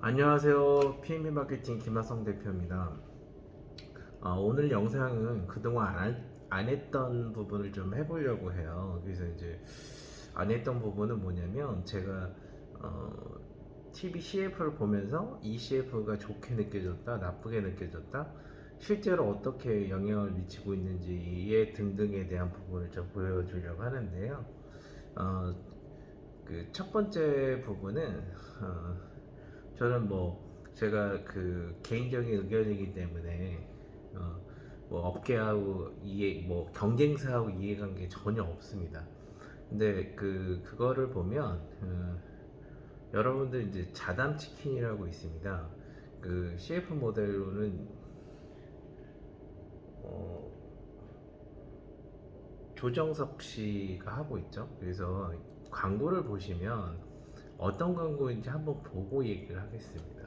안녕하세요. PMB 마케팅 김하성 대표입니다. 오늘 영상은 그동안 안 했던 부분을 좀 해보려고 해요. 그래서 이제 안 했던 부분은 뭐냐면 제가 TV CF를 보면서 이 CF가 좋게 느껴졌다, 나쁘게 느껴졌다, 실제로 어떻게 영향을 미치고 있는지에 등등에 대한 부분을 좀 보여주려고 하는데요. 어, 그 첫 번째 부분은 저는 뭐 제가 그 개인적인 의견이기 때문에 뭐 업계하고 뭐 경쟁사하고 이해관계 전혀 없습니다. 근데 그거를 보면 여러분들 이제 자담 치킨이라고 있습니다. 그 CF 모델로는 어, 조정석 씨가 하고 있죠. 그래서 광고를 보시면 어떤 광고인지 한번 보고 얘기를 하겠습니다.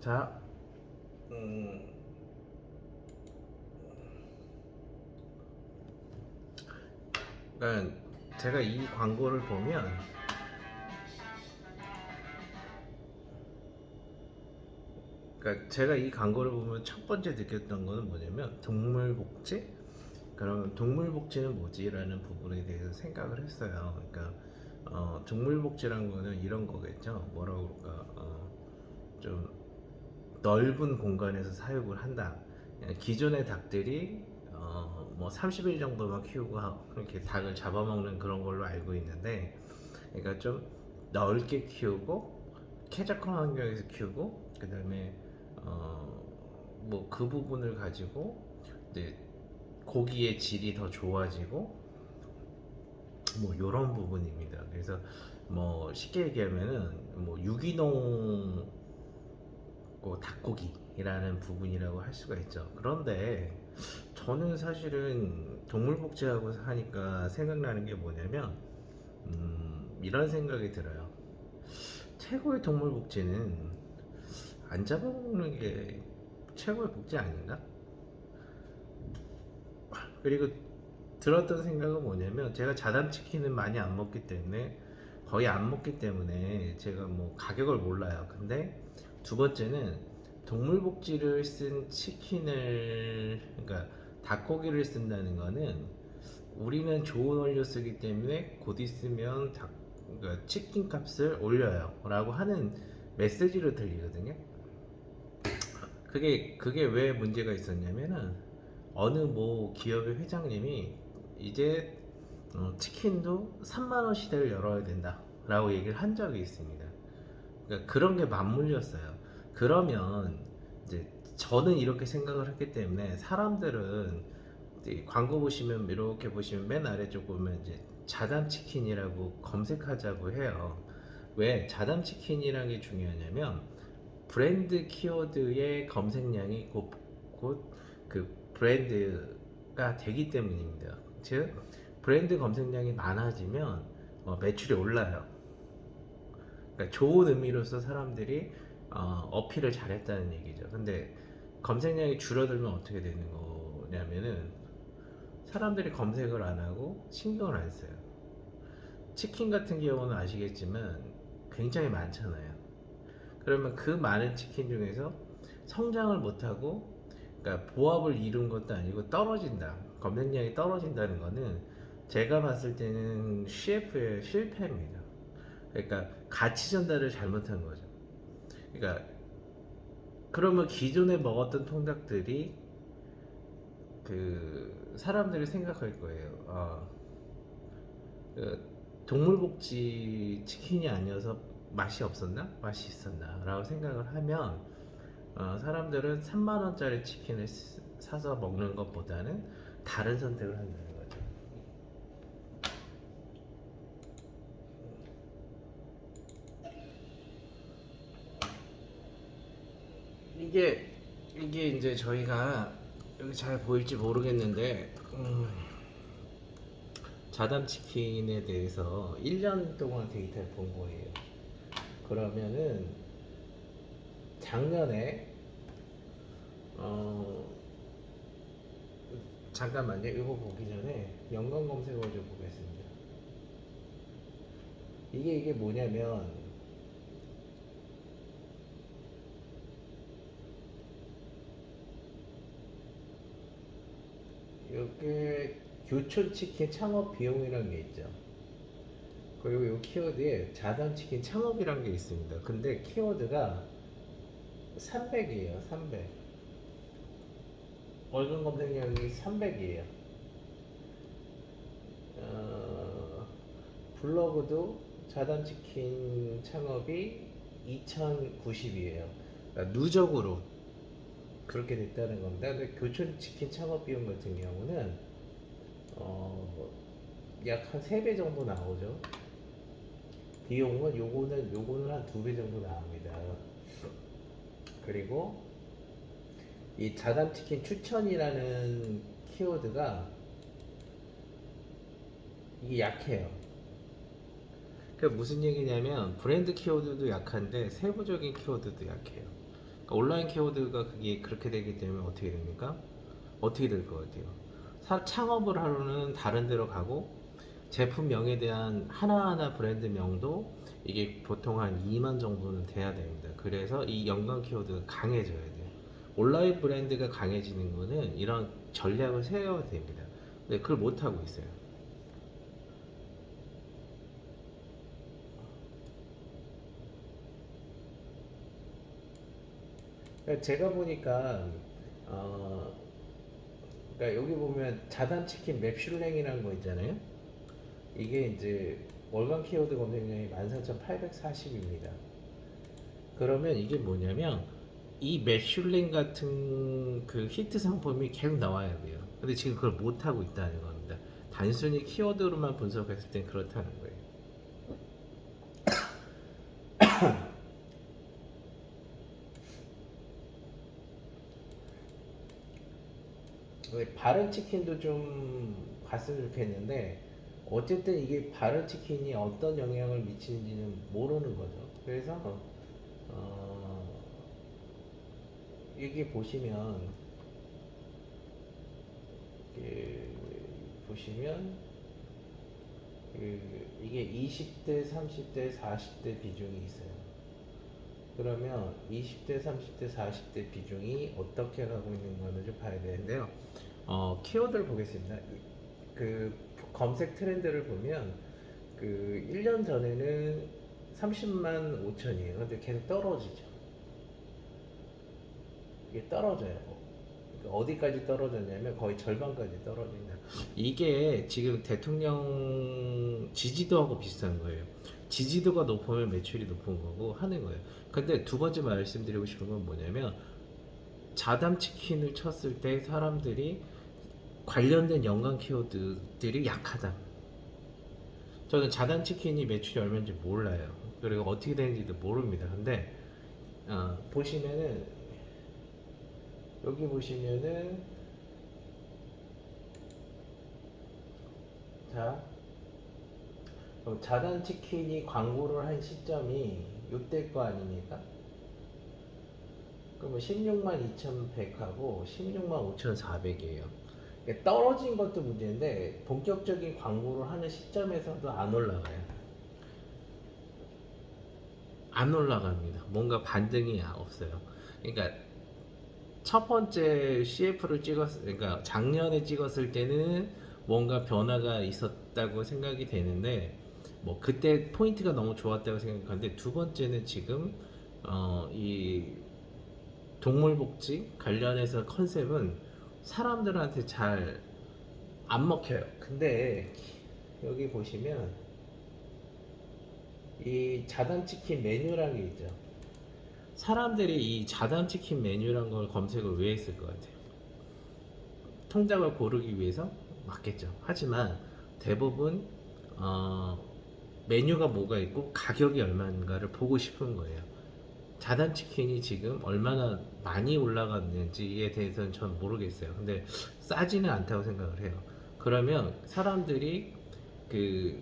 자, 음, 그러니까 제가 이 광고를 보면 그러니까 제가 이 광고를 보면 첫 번째 느꼈던 거는 뭐냐면 동물복지? 그러면 동물복지는 뭐지라는 부분에 대해서 생각을 했어요. 그러니까 동물복지란 거는 이런 거겠죠. 뭐라고 그럴까? 좀 넓은 공간에서 사육을 한다. 기존의 닭들이 뭐 30일 정도만 키우고 그렇게 닭을 잡아먹는 그런 걸로 알고 있는데, 그러니까 좀 넓게 키우고 쾌적한 환경에서 키우고 그다음에 뭐 그 부분을 가지고 이제 고기의 질이 더 좋아지고 뭐 이런 부분입니다. 그래서 뭐 쉽게 얘기하면은 뭐 유기농 닭고기라는 부분이라고 할 수가 있죠. 그런데 저는 사실은 동물복지하고 하니까 생각나는 게 뭐냐면 이런 생각이 들어요. 최고의 동물복지는 안 잡아먹는 게 최고의 복지 아닌가? 그리고 들었던 생각은 뭐냐면 제가 자담치킨은 많이 안 먹기 때문에 거의 안 먹기 때문에 제가 뭐 가격을 몰라요. 근데 두 번째는 동물복지를 쓴 치킨을, 그러니까 닭고기를 쓴다는 거는 우리는 좋은 원료 쓰기 때문에 곧 있으면 그러니까 치킨 값을 올려요 라고 하는 메시지로 들리거든요. 그게 왜 문제가 있었냐면은 어느 뭐 기업의 회장님이 이제 치킨도 3만 원 시대를 열어야 된다라고 얘기를 한 적이 있습니다. 그러니까 그런 게 맞물렸어요. 그러면 이제 저는 이렇게 생각을 했기 때문에 사람들은 이제 광고 보시면 이렇게 보시면 맨 아래쪽 보면 이제 자담 치킨이라고 검색하자고 해요. 왜 자담 치킨이라는 게 중요하냐면 브랜드 키워드의 검색량이 곧 그 브랜드가 되기 때문입니다. 즉 브랜드 검색량이 많아지면 매출이 올라요. 그러니까 좋은 의미로서 사람들이 어필을 잘했다는 얘기죠. 근데 검색량이 줄어들면 어떻게 되는 거냐면은 사람들이 검색을 안 하고 신경을 안 써요. 치킨 같은 경우는 아시겠지만 굉장히 많잖아요. 그러면 그 많은 치킨 중에서 성장을 못하고, 그러니까 보합을 이룬 것도 아니고 떨어진다, 검색량이 떨어진다는 거는 제가 봤을 때는 CF의 실패입니다. 그러니까 가치 전달을 잘못한 거죠. 그러니까 그러면 기존에 먹었던 통닭들이 그 사람들이 생각할 거예요. 그 동물복지 치킨이 아니어서 맛이 없었나? 맛이 있었나? 라고 생각을 하면 사람들은 3만 원짜리 치킨을 사서 먹는 것보다는 다른 선택을 한다는 거죠. 이게 이제 저희가 여기 잘 보일지 모르겠는데 자담 치킨에 대해서 1년 동안 데이터를 본 거예요. 그러면은 작년에 어 잠깐만요. 이거 보기 전에 연관 검색어 좀 보겠습니다. 이게 뭐냐면 이게 교촌치킨 창업 비용이라는 게 있죠. 그리고 이 키워드에 자담치킨 창업이라는 게 있습니다. 근데 키워드가 300이에요. 300. 월간 검색량이 300이에요. 블로그도 자담치킨 창업이 2090이에요. 그러니까 누적으로 그렇게 됐다는 겁니다. 근데 교촌치킨 창업 비용 같은 경우는 약 한 3배 정도 나오죠. 비용은 요거는 한 2배 정도 나옵니다. 그리고 이 자담치킨 추천이라는 키워드가 이게 약해요. 그 무슨 얘기냐면 브랜드 키워드도 약한데 세부적인 키워드도 약해요. 그러니까 온라인 키워드가 그게 그렇게 되기 때문에 어떻게 됩니까? 어떻게 될 것 같아요? 창업을 하러는 다른 데로 가고 제품명에 대한 하나하나 브랜드 명도 이게 보통 한 2만 정도는 돼야 됩니다. 그래서 이 연관 키워드가 강해져야 돼요. 온라인 브랜드가 강해지는 거는 이런 전략을 세워야 됩니다. 근데 그걸 못 하고 있어요. 그러니까 제가 보니까 어, 그러니까 여기 보면 자담치킨 맵슐랭이라는 거 있잖아요. 이게 이제 월간 키워드 검색량이 13,840입니다. 그러면 이게 뭐냐면 이 맵슐랭 같은 그 히트 상품이 계속 나와야 돼요. 근데 지금 그걸 못 하고 있다는 겁니다. 단순히 키워드로만 분석했을 땐 그렇다는 거예요. 바른 치킨도 좀 봤으면 좋겠는데 어쨌든 이게 바른 치킨이 어떤 영향을 미치는지는 모르는 거죠. 그래서 어, 여기 보시면 보시면 이게 20대, 30대, 40대 비중이 있어요. 그러면 20대, 30대, 40대 비중이 어떻게 가고 있는 거는 좀 봐야 되는데요. 키워드를 보겠습니다. 그 검색 트렌드를 보면 그 1년 전에는 30만 5천이에요. 근데 계속 떨어지죠. 이게 떨어져요. 그러니까 어디까지 떨어졌냐면 거의 절반까지 떨어진다. 이게 지금 대통령 지지도하고 비슷한 거예요. 지지도가 높으면 매출이 높은 거고 하는 거예요. 근데 두 번째 말씀드리고 싶은 건 뭐냐면 자담 치킨을 쳤을 때 사람들이 관련된 연관 키워드들이 약하다. 저는 자담 치킨이 매출이 얼마인지 몰라요. 그리고 어떻게 되는지도 모릅니다. 근데 보시면은 여기 보시면은 자 자단 치킨이 광고를 한 시점이 이때 거 아닙니까? 그러면 16만 2,100하고 16만 5,400이에요. 떨어진 것도 문제인데 본격적인 광고를 하는 시점에서도 안 올라가요. 안 올라갑니다. 뭔가 반등이 없어요. 그러니까 첫 번째 CF를 그러니까 작년에 찍었을 때는 뭔가 변화가 있었다고 생각이 되는데, 뭐 그때 포인트가 너무 좋았다고 생각하는데 두 번째는 지금 이 동물복지 관련해서 컨셉은 사람들한테 잘 안 먹혀요. 근데 여기 보시면 이 자담치킨 메뉴라는 게 있죠. 사람들이 이 자담치킨 메뉴란 걸 검색을 왜 했을 것 같아요? 통장을 고르기 위해서 맞겠죠. 하지만 대부분 메뉴가 뭐가 있고 가격이 얼마인가를 보고 싶은 거예요. 자담 치킨이 지금 얼마나 많이 올라갔는지에 대해서는 전 모르겠어요. 근데 싸지는 않다고 생각을 해요. 그러면 사람들이 그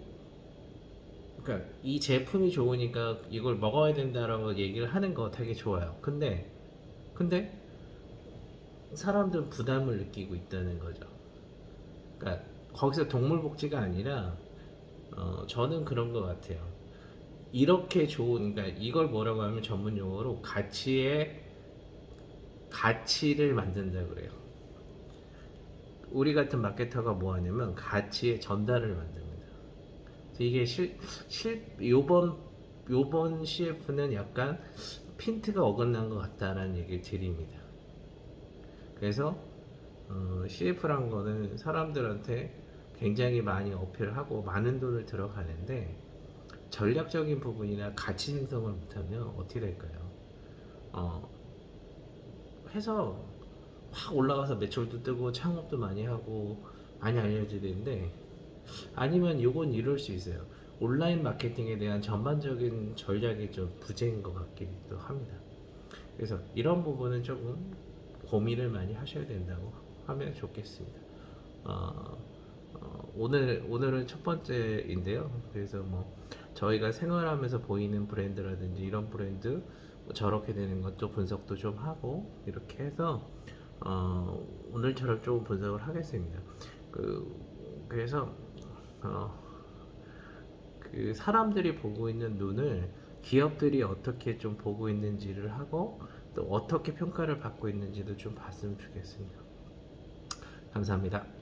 그러니까 이 제품이 좋으니까 이걸 먹어야 된다라고 얘기를 하는 거 되게 좋아요. 근데 사람들은 부담을 느끼고 있다는 거죠. 그러니까 거기서 동물 복지가 아니라 저는 그런 것 같아요. 이렇게 좋은 그러니까 이걸 뭐라고 하면 전문 용어로 가치를 만든다 그래요. 우리 같은 마케터가 뭐 하냐면 가치의 전달을 만듭니다. 이게 요번 CF는 약간 핀트가 어긋난 것 같다라는 얘기를 드립니다. 그래서 CF란 거는 사람들한테 굉장히 많이 어필하고 많은 돈을 들어가는데 전략적인 부분이나 가치 생성을 못하면 어떻게 될까요? 어, 해서 확 올라가서 매출도 뜨고 창업도 많이 하고 많이 알려지는데 아니면 요건 이럴 수 있어요. 온라인 마케팅에 대한 전반적인 전략이 좀 부재인 것 같기도 합니다. 그래서 이런 부분은 조금 고민을 많이 하셔야 된다고 하면 좋겠습니다. 어, 오늘은 첫 번째인데요. 그래서 뭐 저희가 생활하면서 보이는 브랜드라든지 이런 브랜드 뭐 저렇게 되는 것도 분석도 좀 하고 이렇게 해서 오늘처럼 조금 분석을 하겠습니다. 그래서 어, 그 사람들이 보고 있는 눈을 기업들이 어떻게 좀 보고 있는지를 하고 또 어떻게 평가를 받고 있는지도 좀 봤으면 좋겠습니다. 감사합니다.